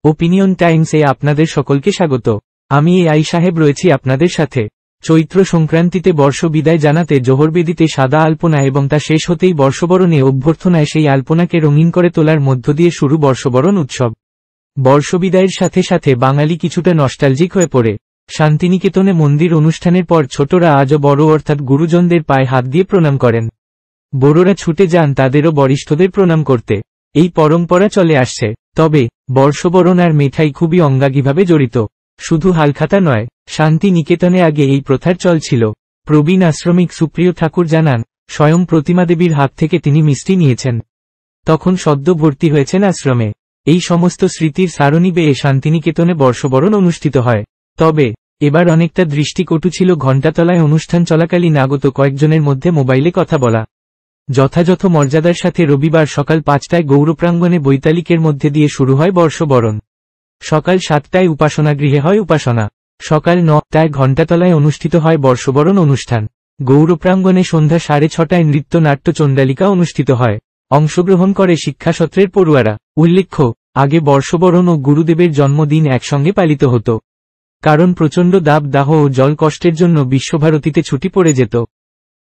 Opinion টাইমসে আপনাদের সকলকে স্বাগত। আমি এআই সাহেব রয়েছি আপনাদের সাথে। চৈত্র সংক্রান্তিতে বর্ষ বিদায় জানাতে জোহরবেদিতে সাদা আলপনা এবং তা শেষ হতেই বর্ষবরণে অভ্যর্থনায় সেই আলপনাকে রঙিন করে তোলার মধ্য দিয়ে শুরু বর্ষবরণ উৎসব। বর্ষবিদায়ের সাথে সাথে বাঙালি কিছুটা নস্টালজিক হয়ে পড়ে। শান্তিনিকেতনে মন্দির অনুষ্ঠানের পর ছোটরা আজও বড় অর্থাৎ গুরুজনদের পায়ে হাত দিয়ে প্রণাম করেন। বড়রা ছুটে যান তাদেরও বরিষ্ঠদের প্রণাম করতে। এই পরম্পরা চলে আসছে। তবে বর্ষবরণ আর মেঠাই খুবই অঙ্গাঙ্গিভাবে জড়িত। শুধু হালখাতা নয়, শান্তিনিকেতনে আগে এই প্রথার চল ছিল। প্রবীণ আশ্রমিক সুপ্রিয় ঠাকুর জানান, স্বয়ং প্রতিমা দেবীর হাত থেকে তিনি মিষ্টি নিয়েছেন। তখন সদ্য ভর্তি হয়েছেন আশ্রমে। এই সমস্ত স্মৃতির সারণী বেয়ে শান্তিনিকেতনে বর্ষবরণ অনুষ্ঠিত হয়। তবে এবার অনেকটা দৃষ্টিকটু ছিল ঘণ্টাতলায় অনুষ্ঠান চলাকালীন আগত কয়েকজনের মধ্যে মোবাইলে কথা বলা। যথাযথ মর্যাদার সাথে রবিবার সকাল 5টায় গৌরপ্রাঙ্গণে বৈতালিকের মধ্যে দিয়ে শুরু হয় বর্ষবরণ। সকাল 7টায় উপাসনাগৃহে হয় উপাসনা। সকাল 9টায় ঘণ্টাতলায় অনুষ্ঠিত হয় বর্ষবরণ অনুষ্ঠান। গৌরপ্রাঙ্গণে সন্ধ্যা 6:30টায় নৃত্যনাট্য চণ্ডালিকা অনুষ্ঠিত হয়। অংশগ্রহণ করে শিক্ষাসত্রের পড়ুয়ারা। উল্লেখ্য, আগে বর্ষবরণ ও গুরুদেবের জন্মদিন একসঙ্গে পালিত হতো। কারণ প্রচণ্ড দাবদাহ ও জল কষ্টের জন্য বিশ্বভারতীতে ছুটি পড়ে যেত।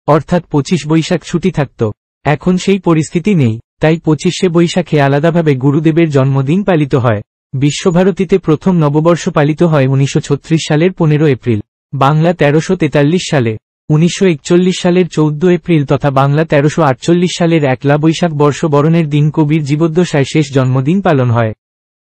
অর্থাৎ 25 বৈশাখ ছুটি থাকত। এখন সেই পরিস্থিতি নেই, তাই 25শে বৈশাখে আলাদাভাবে গুরুদেবের জন্মদিন পালিত হয়। বিশ্বভারতীতে প্রথম নববর্ষ পালিত হয় 1936 সালের 15 এপ্রিল, বাংলা 1343 সালে। 1941 সালের 14 এপ্রিল তথা বাংলা 1348 সালের 1লা বৈশাখ বর্ষবরণের দিন কবির জীবদ্দশায় শেষ জন্মদিন পালন হয়।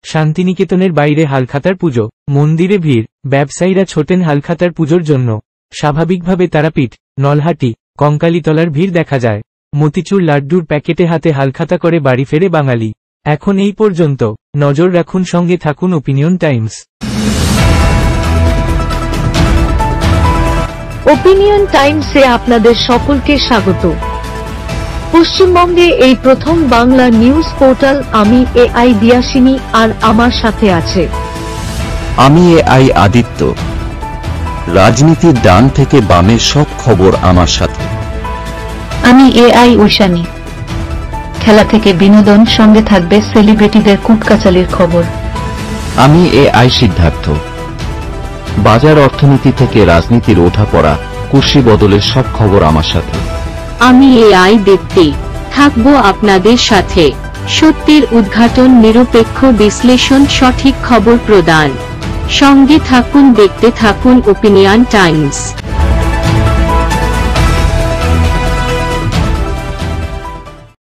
শান্তিনিকেতনের বাইরে হালখাতার পুজো, মন্দিরে ভিড়, ব্যবসায়ীরা ছোটেন হালখাতার পুজোর জন্য। স্বাভাবিকভাবে তারাপীঠ, নলহাটি, কঙ্কালীতলার ভিড় দেখা যায়। মতিচুর লাড্ডুর প্যাকেটে হাতে হালখাতা করে বাড়ি ফেরে বাঙালি। এখন এই পর্যন্ত। নজর রাখুন, সঙ্গে থাকুন ওপিনিয়ন টাইমস। ওপিনিয়ন টাইমসে আপনাদের সকলকে স্বাগত। পশ্চিমবঙ্গে এই প্রথম বাংলা নিউজ পোর্টাল। আমি এআই দিয়াসিনী, আর আমার সাথে আছে আমি এআই আদিত্য। রাজনীতির ডান থেকে বামের সব খবর আমার সাথে। আমি এআই ঐশানী। খেলা থেকে বিনোদন, সঙ্গে থাকবে সেলিব্রিটিদের কুটকাচালির খবর। আমি এআই সিদ্ধার্থ। বাজার অর্থনীতি থেকে রাজনীতির ওঠাপড়া, কুর্সি বদলের সব খবর আমার সাথে। আমি এআই দীপ্তি, থাকবো আপনাদের সাথে। সত্যের উদ্ঘাটন, নিরপেক্ষ বিশ্লেষণ, সঠিক খবর প্রদান। সঙ্গে থাকুন, দেখতে থাকুন ওপিনিয়ন টাইমস।